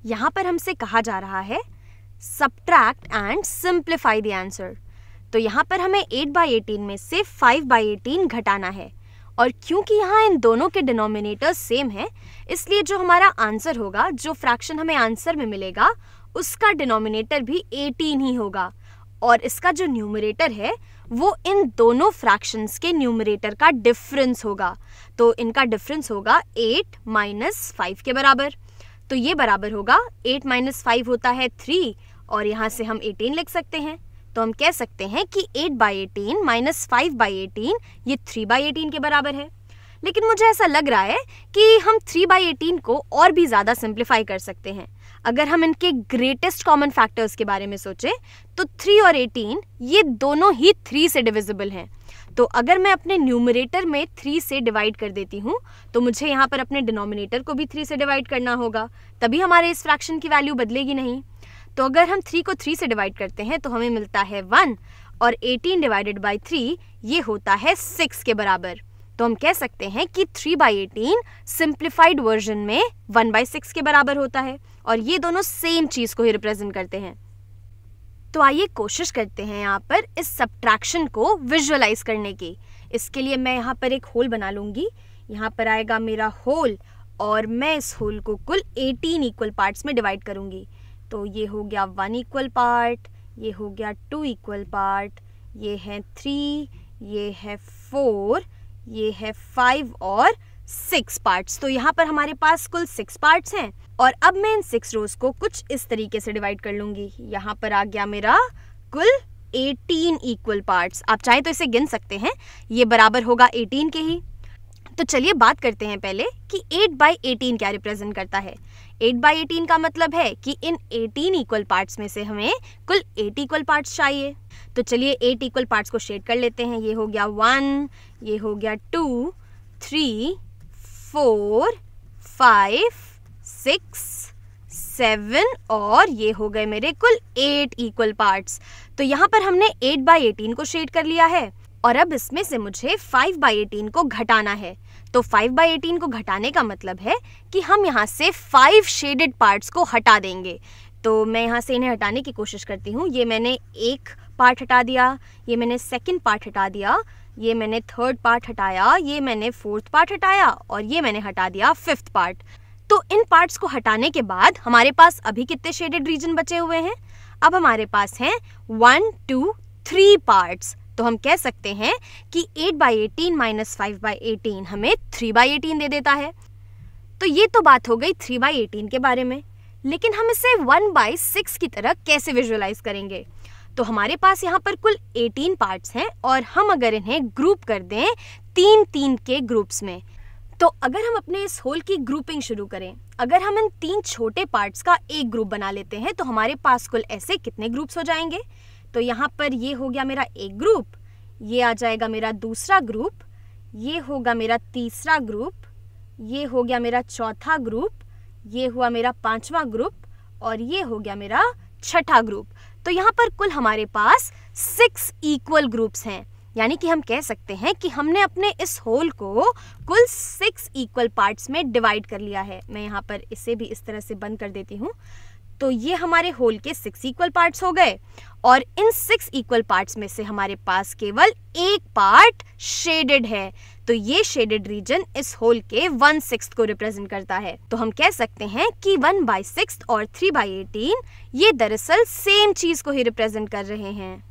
यहाँ पर हमसे कहा जा रहा है subtract and simplify the answer. तो यहाँ पर हमें 8/18 में से 5/18 घटाना है, और क्योंकि यहाँ इन दोनों के डिनोमिनेटर्स सेम हैं, इसलिए जो हमारा आंसर होगा, जो फ्रैक्शन हमें आंसर में मिलेगा, उसका डिनोमिनेटर भी 18 ही होगा, और इसका जो न्यूमरेटर है वो इन दोनों फ्रैक्शंस के न्यूमरेटर का डिफरेंस होगा। तो इनका डिफरेंस होगा 8 - 5 के बराबर। तो ये बराबर होगा 8 - 5 होता है 3, और यहाँ से हम 18 लिख सकते हैं। तो हम कह सकते हैं कि 8/18 - 5/18 ये 3/18 के बराबर है। लेकिन मुझे ऐसा लग रहा है कि हम 3/18 को और भी ज़्यादा सिंप्लीफाई कर सकते हैं। अगर हम इनके ग्रेटेस्ट कॉमन फैक्टर्स के बारे में सोचें तो 3 और 18 ये दोनों ही 3 से डिविजिबल हैं। तो अगर मैं अपने न्यूमरेटर में 3 से डिवाइड कर देती हूँ तो मुझे यहाँ पर अपने डिनोमिनेटर को भी 3 से डिवाइड करना होगा, तभी हमारे इस फ्रैक्शन की वैल्यू बदलेगी नहीं। तो अगर हम 3 को 3 से डिवाइड करते हैं तो हमें मिलता है 1, और 18 डिवाइडेड बाई 3 ये होता है 6 के बराबर। तो हम कह सकते हैं कि 3/18 सिंप्लीफाइड वर्जन में 1/6 के बराबर होता है, और ये दोनों सेम चीज़ को ही रिप्रेजेंट करते हैं। तो आइए कोशिश करते हैं यहाँ पर इस सब्ट्रैक्शन को विजुअलाइज करने की। इसके लिए मैं यहाँ पर एक होल बना लूँगी। यहाँ पर आएगा मेरा होल, और मैं इस होल को कुल 18 इक्वल पार्ट्स में डिवाइड करूँगी। तो ये हो गया 1 इक्वल पार्ट, ये हो गया 2 इक्वल पार्ट, ये है 3, ये है 4, ये है 5 और 6 पार्ट्स। तो यहाँ पर हमारे पास कुल 6 पार्ट्स हैं, और अब मैं इन 6 रोज को कुछ इस तरीके से डिवाइड कर लूँगी। यहाँ पर आ गया मेरा कुल 18 इक्वल पार्ट्स। आप चाहे तो इसे गिन सकते हैं, ये बराबर होगा 18 के ही। तो चलिए बात करते हैं पहले कि 8/18 क्या रिप्रेजेंट करता है। 8/18 का मतलब है कि इन 18 इक्वल पार्ट्स में से हमें कुल 8 इक्वल पार्ट्स चाहिए। तो चलिए 8 इक्वल पार्ट्स को शेड कर लेते हैं। ये हो गया 1, ये हो गया 2, 3, 4, 5, 6, 7, और ये हो गए मेरे कुल 8 इक्वल पार्ट्स। तो यहाँ पर हमने 8/18 को शेड कर लिया है, और अब इसमें से मुझे 5/18 को घटाना है। तो 5/18 को घटाने का मतलब है कि हम यहाँ से 5 शेडेड पार्ट्स को हटा देंगे। तो मैं यहाँ से इन्हें हटाने की कोशिश करती हूँ। ये मैंने एक पार्ट हटा दिया, ये मैंने सेकंड पार्ट हटा दिया, ये मैंने थर्ड पार्ट हटाया, ये मैंने फोर्थ पार्ट हटाया, और ये मैंने हटा दिया फिफ्थ पार्ट। तो इन पार्ट्स को हटाने के बाद हमारे पास अभी कितने शेडेड रीजन बचे हुए हैं? अब हमारे पास हैं 1, 2, 3 पार्ट्स। तो हम कह सकते हैं कि 8/18 - 5/18 हमें 3/18 दे देता है। तो ये तो बात हो गई 3/18 के बारे में, लेकिन हम इसे 1/6 की तरह कैसे विजुअलाइज करेंगे? तो हमारे पास यहाँ पर कुल 18 पार्ट्स हैं, और हम अगर इन्हें ग्रुप कर दें 3-3 के ग्रुप्स में, तो अगर हम अपने इस होल की ग्रुपिंग शुरू करें, अगर हम इन 3 छोटे पार्ट्स का एक ग्रुप बना लेते हैं तो हमारे पास कुल ऐसे कितने ग्रुप्स हो जाएंगे? तो यहाँ पर ये हो गया मेरा एक ग्रुप, ये आ जाएगा मेरा दूसरा ग्रुप, ये होगा मेरा तीसरा ग्रुप, ये हो गया मेरा चौथा ग्रुप, ये हुआ मेरा 5वां ग्रुप, और ये हो गया मेरा 6ठा ग्रुप। तो यहाँ पर कुल हमारे पास 6 इक्वल ग्रुप्स हैं, यानी कि हम कह सकते हैं कि हमने अपने इस होल को कुल 6 इक्वल पार्ट्स में डिवाइड कर लिया है। मैं यहाँ पर इसे भी इस तरह से बंद कर देती हूँ। तो ये हमारे होल के 6 इक्वल पार्ट्स हो गए, और इन 6 इक्वल पार्ट्स में से हमारे पास केवल एक पार्ट शेडेड है। तो ये शेडेड रीजन इस होल के 1/6 को रिप्रेजेंट करता है। तो हम कह सकते हैं कि 1/6 और 3/18 ये दरअसल सेम चीज को ही रिप्रेजेंट कर रहे हैं।